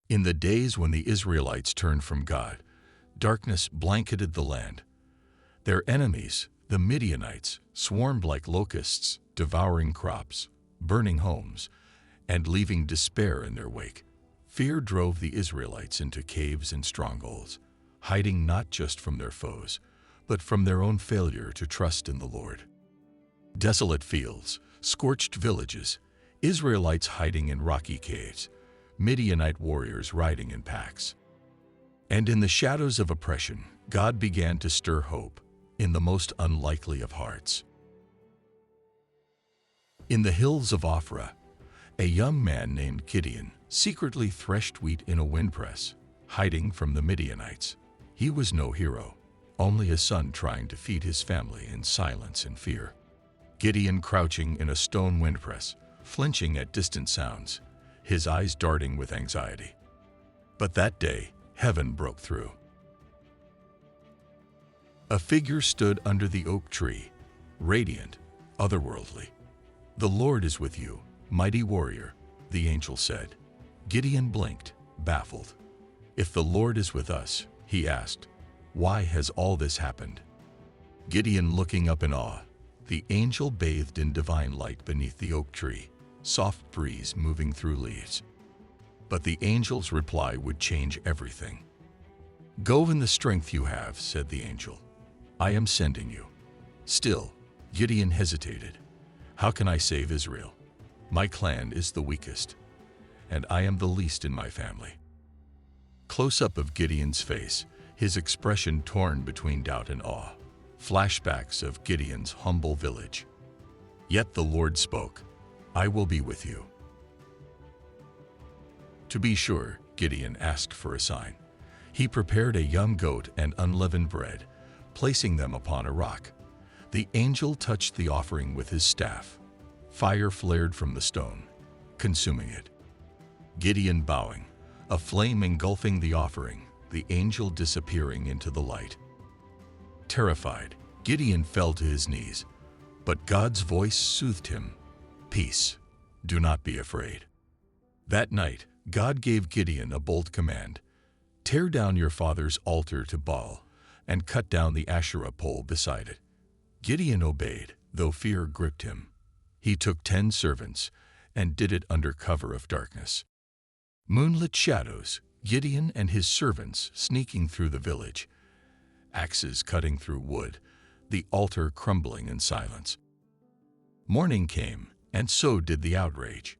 In the days when the Israelites turned from God, darkness blanketed the land. Their enemies, the Midianites, swarmed like locusts, devouring crops, burning homes, and leaving despair in their wake. Fear drove the Israelites into caves and strongholds, hiding not just from their foes, but from their own failure to trust in the Lord. Desolate fields, scorched villages, Israelites hiding in rocky caves, Midianite warriors riding in packs. And in the shadows of oppression, God began to stir hope in the most unlikely of hearts. In the hills of Ophrah, a young man named Gideon secretly threshed wheat in a windpress, hiding from the Midianites. He was no hero, only a son trying to feed his family in silence and fear. Gideon crouching in a stone windpress, flinching at distant sounds, his eyes darting with anxiety. But that day, heaven broke through. A figure stood under the oak tree, radiant, otherworldly. "The Lord is with you, mighty warrior," the angel said. Gideon blinked, baffled. "If the Lord is with us," he asked, "why has all this happened?" Gideon looking up in awe, the angel bathed in divine light beneath the oak tree, soft breeze moving through leaves. But the angel's reply would change everything. "Go in the strength you have," said the angel. "I am sending you." Still, Gideon hesitated. "How can I save Israel? My clan is the weakest, and I am the least in my family." Close-up of Gideon's face, his expression torn between doubt and awe. Flashbacks of Gideon's humble village. Yet the Lord spoke, "I will be with you." To be sure, Gideon asked for a sign. He prepared a young goat and unleavened bread, placing them upon a rock. The angel touched the offering with his staff. Fire flared from the stone, consuming it. Gideon bowing, a flame engulfing the offering, the angel disappearing into the light. Terrified, Gideon fell to his knees, but God's voice soothed him. "Peace, do not be afraid." That night, God gave Gideon a bold command: "Tear down your father's altar to Baal and cut down the Asherah pole beside it." Gideon obeyed, though fear gripped him. He took 10 servants and did it under cover of darkness. Moonlit shadows, Gideon and his servants sneaking through the village, axes cutting through wood, the altar crumbling in silence. Morning came, and so did the outrage.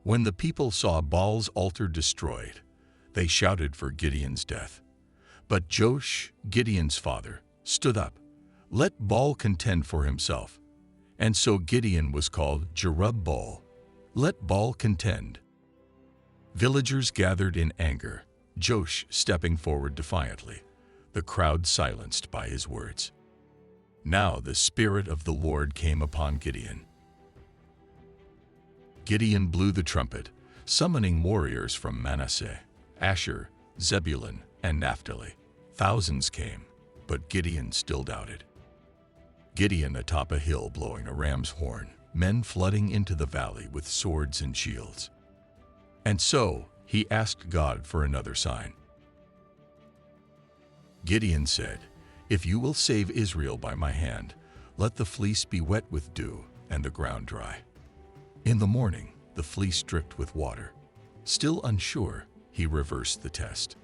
When the people saw Baal's altar destroyed, they shouted for Gideon's death. But Joash, Gideon's father, stood up. "Let Baal contend for himself." And so Gideon was called Jerub-Baal. Let Baal contend. Villagers gathered in anger, Joash stepping forward defiantly, the crowd silenced by his words. Now the Spirit of the Lord came upon Gideon. Gideon blew the trumpet, summoning warriors from Manasseh, Asher, Zebulun, and Naphtali. Thousands came, but Gideon still doubted. Gideon atop a hill blowing a ram's horn, men flooding into the valley with swords and shields. And so he asked God for another sign. Gideon said, "If you will save Israel by my hand, let the fleece be wet with dew and the ground dry." In the morning, the fleece dripped with water. Still unsure, he reversed the test.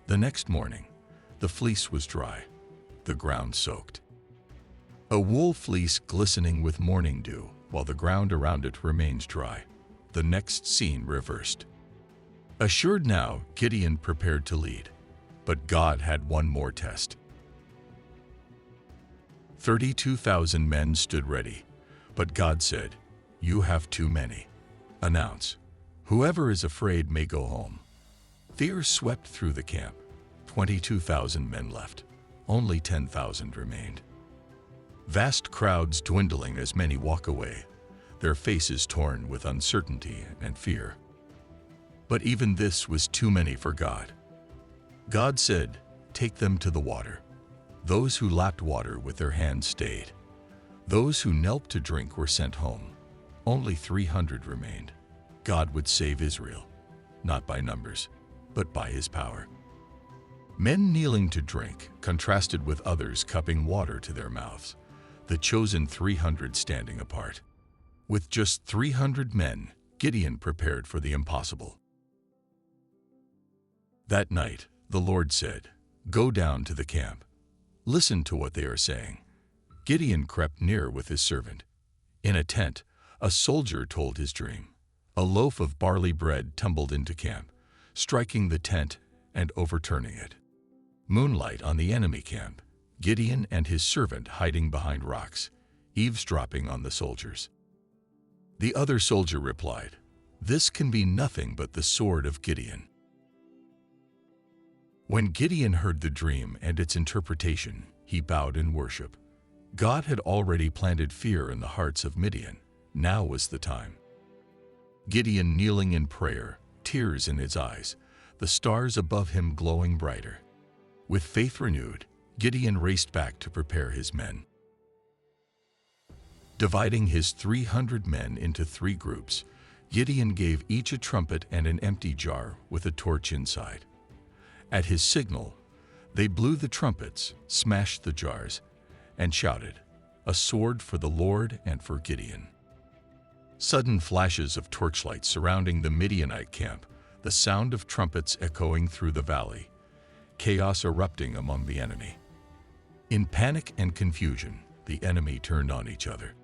The next morning, the fleece was dry, the ground soaked. A wool fleece glistening with morning dew, while the ground around it remains dry. The next scene reversed. Assured now, Gideon prepared to lead. But God had one more test. 32,000 men stood ready, but God said, "You have too many. Announce, whoever is afraid may go home." Fear swept through the camp. 22,000 men left. Only 10,000 remained. Vast crowds dwindling as many walk away, their faces torn with uncertainty and fear. But even this was too many for God. God said, "Take them to the water." Those who lapped water with their hands stayed. Those who knelt to drink were sent home. Only 300 remained. God would save Israel, not by numbers, but by his power. Men kneeling to drink contrasted with others cupping water to their mouths, the chosen 300 standing apart. With just 300 men, Gideon prepared for the impossible. That night, the Lord said, "Go down to the camp. Listen to what they are saying." Gideon crept near with his servant. In a tent, a soldier told his dream. A loaf of barley bread tumbled into camp, striking the tent and overturning it. Moonlight on the enemy camp, Gideon and his servant hiding behind rocks, eavesdropping on the soldiers. The other soldier replied, "This can be nothing but the sword of Gideon." When Gideon heard the dream and its interpretation, he bowed in worship. God had already planted fear in the hearts of Midian. Now was the time. Gideon kneeling in prayer, tears in his eyes, the stars above him glowing brighter. With faith renewed, Gideon raced back to prepare his men. Dividing his 300 men into 3 groups, Gideon gave each a trumpet and an empty jar with a torch inside. At his signal, they blew the trumpets, smashed the jars, and shouted, "A sword for the Lord and for Gideon." Sudden flashes of torchlight surrounding the Midianite camp, the sound of trumpets echoing through the valley, chaos erupting among the enemy. In panic and confusion, the enemy turned on each other.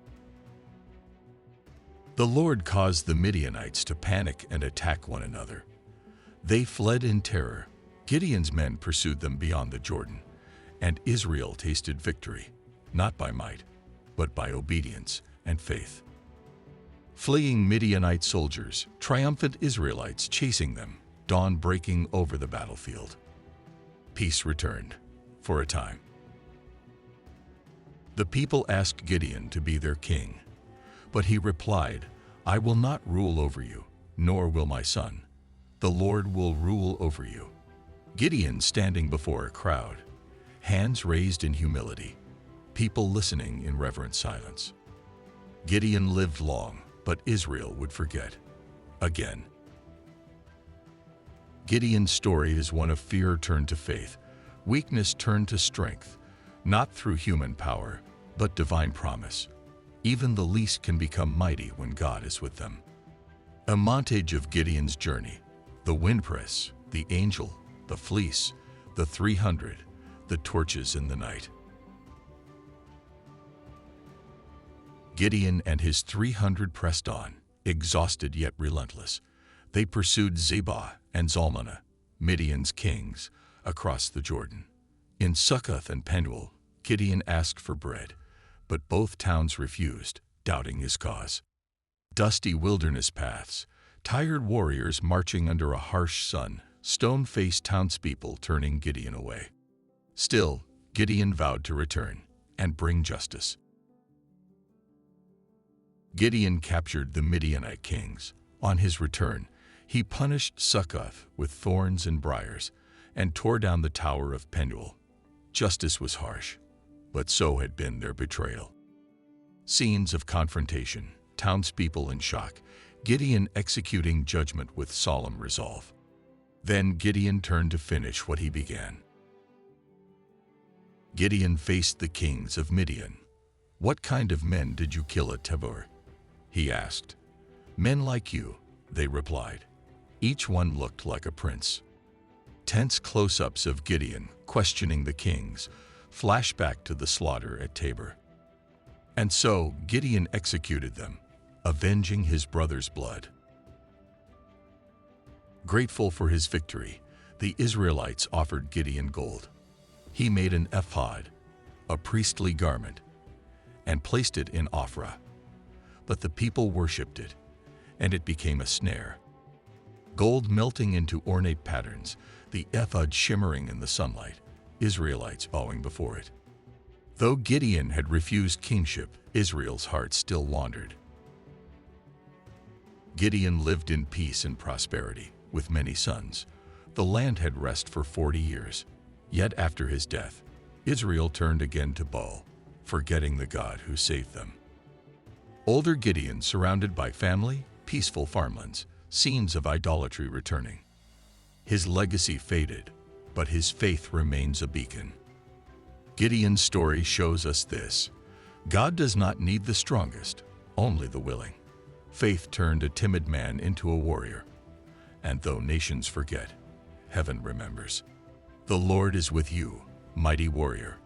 The Lord caused the Midianites to panic and attack one another. They fled in terror. Gideon's men pursued them beyond the Jordan, and Israel tasted victory, not by might, but by obedience and faith. Fleeing Midianite soldiers, triumphant Israelites chasing them, dawn breaking over the battlefield. Peace returned, for a time. The people asked Gideon to be their king, but he replied, "I will not rule over you, nor will my son. The Lord will rule over you." Gideon standing before a crowd, hands raised in humility, people listening in reverent silence. Gideon lived long, but Israel would forget. Again. Gideon's story is one of fear turned to faith, weakness turned to strength, not through human power, but divine promise. Even the least can become mighty when God is with them. A montage of Gideon's journey: the windpress, the angel, the fleece, the 300, the torches in the night. Gideon and his 300 pressed on, exhausted yet relentless. They pursued Zebah and Zalmunna, Midian's kings, across the Jordan. In Succoth and Penuel, Gideon asked for bread, but both towns refused, doubting his cause. Dusty wilderness paths, tired warriors marching under a harsh sun, stone-faced townspeople turning Gideon away. Still, Gideon vowed to return and bring justice. Gideon captured the Midianite kings. On his return, he punished Succoth with thorns and briars and tore down the tower of Penuel. Justice was harsh, but so had been their betrayal. Scenes of confrontation, townspeople in shock, Gideon executing judgment with solemn resolve. Then Gideon turned to finish what he began. Gideon faced the kings of Midian. "What kind of men did you kill at Tabor?" he asked. "Men like you," they replied. Each one looked like a prince. Tense close-ups of Gideon questioning the kings flash back to the slaughter at Tabor. And so Gideon executed them, avenging his brother's blood. Grateful for his victory, the Israelites offered Gideon gold. He made an ephod, a priestly garment, and placed it in Ophrah. But the people worshipped it, and it became a snare. Gold melting into ornate patterns, the ephod shimmering in the sunlight, Israelites bowing before it. Though Gideon had refused kingship, Israel's heart still wandered. Gideon lived in peace and prosperity, with many sons. The land had rest for 40 years. Yet after his death, Israel turned again to Baal, forgetting the God who saved them. Older Gideon, surrounded by family, peaceful farmlands, scenes of idolatry returning. His legacy faded, but his faith remains a beacon. Gideon's story shows us this: God does not need the strongest, only the willing. Faith turned a timid man into a warrior. And though nations forget, heaven remembers. The Lord is with you, mighty warrior.